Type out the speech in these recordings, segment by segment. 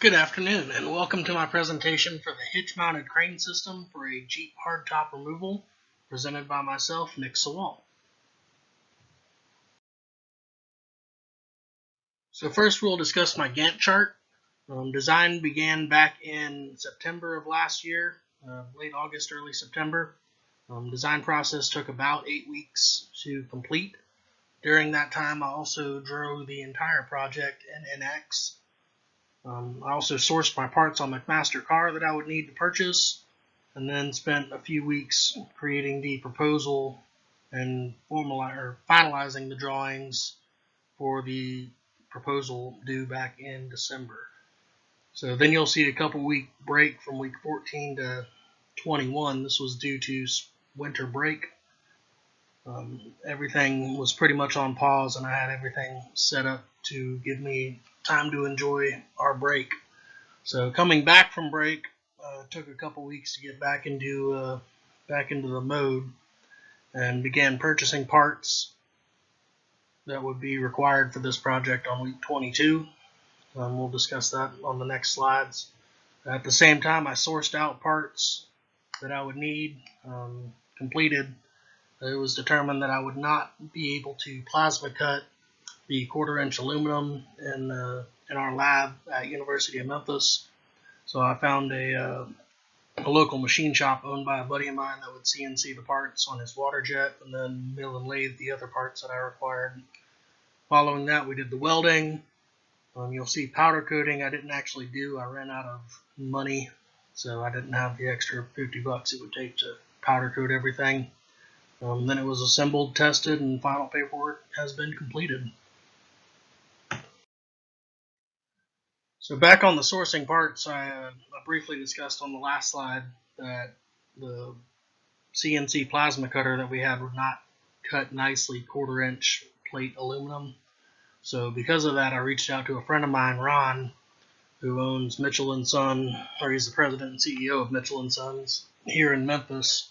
Good afternoon, and welcome to my presentation for the hitch-mounted crane system for a Jeep hardtop removal, presented by myself, NASAWALL. So first we'll discuss my Gantt chart. Design began back in September of last year, late August, early September. Design process took about 8 weeks to complete. During that time, I also drove the entire project in NX. I also sourced my parts on McMaster car that I would need to purchase, and then spent a few weeks creating the proposal and finalizing the drawings for the proposal due back in December. So then you'll see a couple week break from week 14 to 21. This was due to winter break. Everything was pretty much on pause, and I had everything set up to give me time to enjoy our break. So coming back from break, took a couple weeks to get back into the mode, and began purchasing parts that would be required for this project on week 22. We'll discuss that on the next slides. At the same time, I sourced out parts that I would need completed. It was determined that I would not be able to plasma cut the 1/4-inch aluminum in our lab at University of Memphis. So I found a local machine shop owned by a buddy of mine that would CNC the parts on his water jet and then mill and lathe the other parts that I required. Following that, we did the welding. You'll see powder coating I didn't actually do. I ran out of money, so I didn't have the extra $50 it would take to powder coat everything. Then it was assembled, tested, and final paperwork has been completed. So back on the sourcing parts, I briefly discussed on the last slide that the CNC plasma cutter that we had would not cut nicely 1/4-inch plate aluminum. So because of that, I reached out to a friend of mine, Ron, who owns Mitchell & Son, or he's the president and CEO of Mitchell & Sons here in Memphis.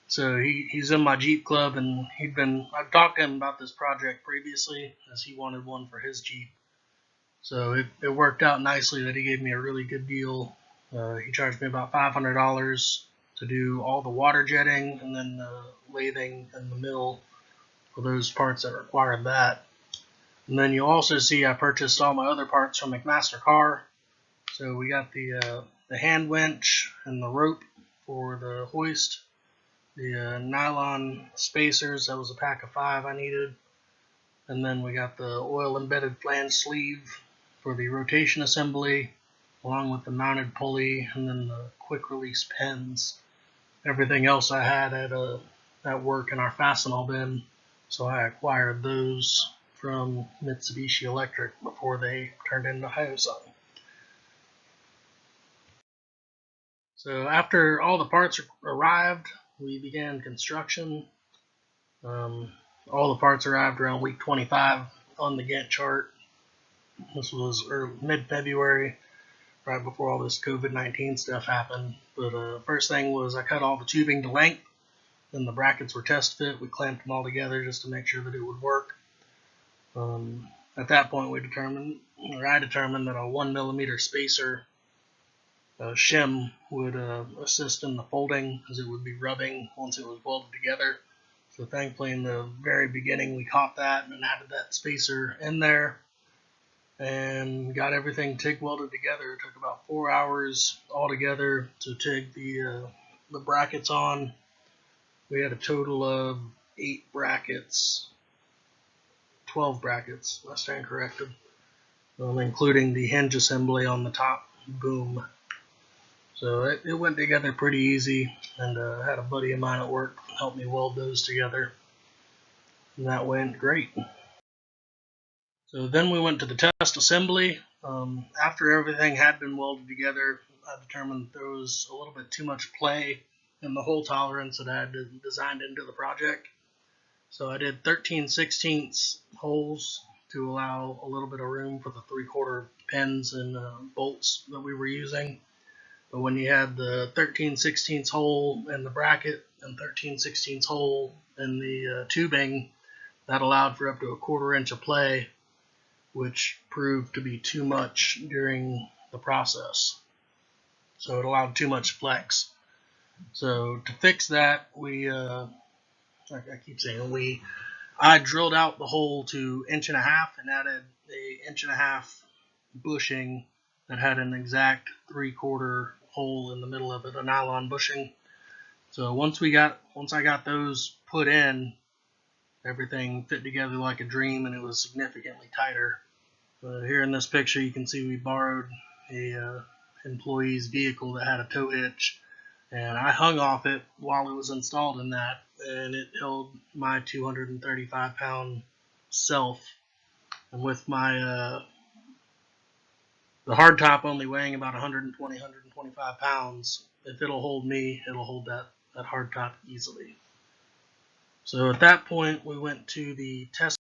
So he's in my Jeep club, and I've talked to him about this project previously, as he wanted one for his Jeep. So it worked out nicely that he gave me a really good deal. He charged me about $500 to do all the water jetting and then the lathing and the mill for those parts that required that. And then you'll also see I purchased all my other parts from McMaster car. So we got the hand winch and the rope for the hoist, the nylon spacers, that was a pack of 5 I needed, and then we got the oil embedded flange sleeve for the rotation assembly, along with the mounted pulley and then the quick release pins. Everything else I had at work in our Fastenal bin, so I acquired those from Mitsubishi Electric before they turned into Hyosung. So after all the parts arrived, we began construction. All the parts arrived around week 25 on the Gantt chart. This was mid-February, right before all this COVID-19 stuff happened. But first thing was I cut all the tubing to length. Then the brackets were test fit. We clamped them all together just to make sure that it would work. At that point, I determined that a 1mm spacer shim would assist in the folding, as it would be rubbing once it was welded together. So thankfully in the very beginning we caught that and added that spacer in there and got everything TIG welded together. It took about 4 hours altogether to TIG the brackets on. We had a total of 8 brackets, 12 brackets, I stand corrected, including the hinge assembly on the top boom. So it went together pretty easy, and I had a buddy of mine at work help me weld those together, and that went great. So then we went to the test assembly. After everything had been welded together, I determined there was a little bit too much play in the hole tolerance that I had designed into the project. So I did 13/16 holes to allow a little bit of room for the 3/4 pins and bolts that we were using. But when you had the 13/16 hole in the bracket and 13/16 hole in the tubing, that allowed for up to a 1/4 inch of play, which proved to be too much during the process. So it allowed too much flex. So to fix that, I drilled out the hole to 1.5 inches and added a 1.5 inch bushing that had an exact 3/4 hole in the middle of it, a nylon bushing. So once I got those put in, everything fit together like a dream, and it was significantly tighter. Here in this picture, you can see we borrowed a employee's vehicle that had a tow hitch, and I hung off it while it was installed in that, and it held my 235-pound self. And with my the hardtop only weighing about 120, 125 pounds, if it'll hold me, it'll hold that hardtop easily. So at that point, we went to the test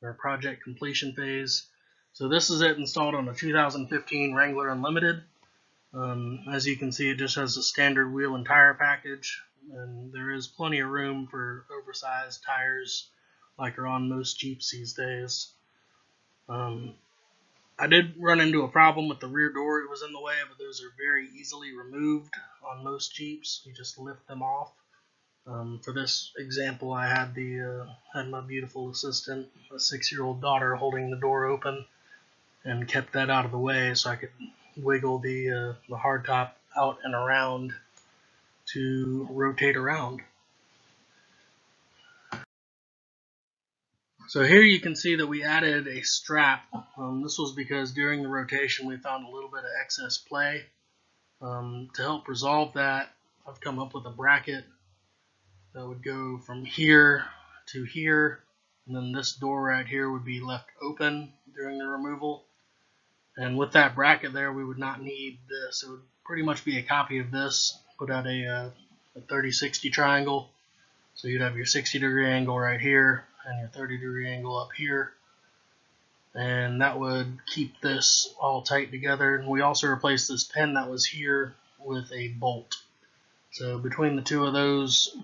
or project completion phase. So this is it installed on a 2015 Wrangler Unlimited. As you can see, it just has a standard wheel and tire package, and there is plenty of room for oversized tires like are on most Jeeps these days. I did run into a problem with the rear door. It was in the way, but those are very easily removed on most Jeeps. You just lift them off. For this example, I had had my beautiful assistant, a 6-year-old daughter, holding the door open, and kept that out of the way so I could wiggle the hardtop out and around to rotate around. So here you can see that we added a strap. This was because during the rotation we found a little bit of excess play. To help resolve that, I've come up with a bracket that would go from here to here, and then this door right here would be left open during the removal. And with that bracket there, we would not need this. It would pretty much be a copy of this, put out a 30-60 triangle. So you'd have your 60-degree angle right here and your 30-degree angle up here. And that would keep this all tight together. And we also replaced this pin that was here with a bolt. So between the two of those,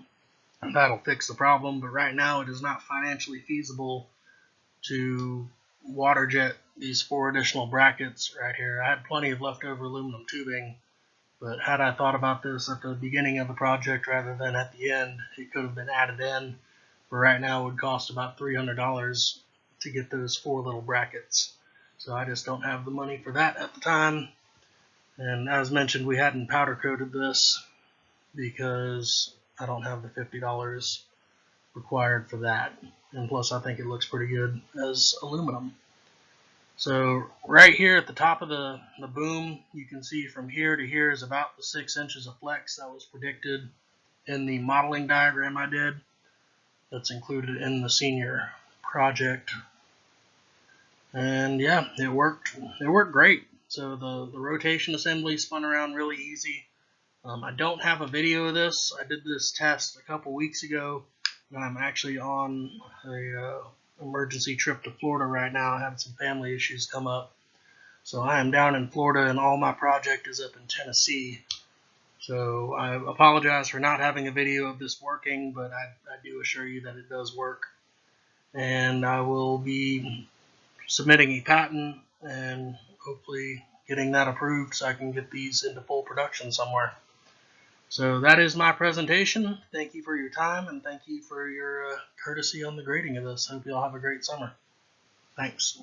that'll fix the problem. But right now it is not financially feasible to water jet these 4 additional brackets right here. I had plenty of leftover aluminum tubing, but had I thought about this at the beginning of the project rather than at the end, it could have been added in. But right now it would cost about $300 to get those 4 little brackets. So I just don't have the money for that at the time. And as mentioned, we hadn't powder coated this because I don't have the $50 required for that. And plus I think it looks pretty good as aluminum. So right here at the top of the boom, you can see from here to here is about the 6 inches of flex that was predicted in the modeling diagram I did. That's included in the senior project. And yeah, it worked great. So the rotation assembly spun around really easy. I don't have a video of this. I did this test a couple weeks ago, and I'm actually on a emergency trip to Florida right now. I had some family issues come up. So I am down in Florida, and all my project is up in Tennessee. So I apologize for not having a video of this working, but I do assure you that it does work. And I will be submitting a patent and hopefully getting that approved so I can get these into full production somewhere. So that is my presentation. Thank you for your time, and thank you for your courtesy on the grading of this. Hope you all have a great summer. Thanks.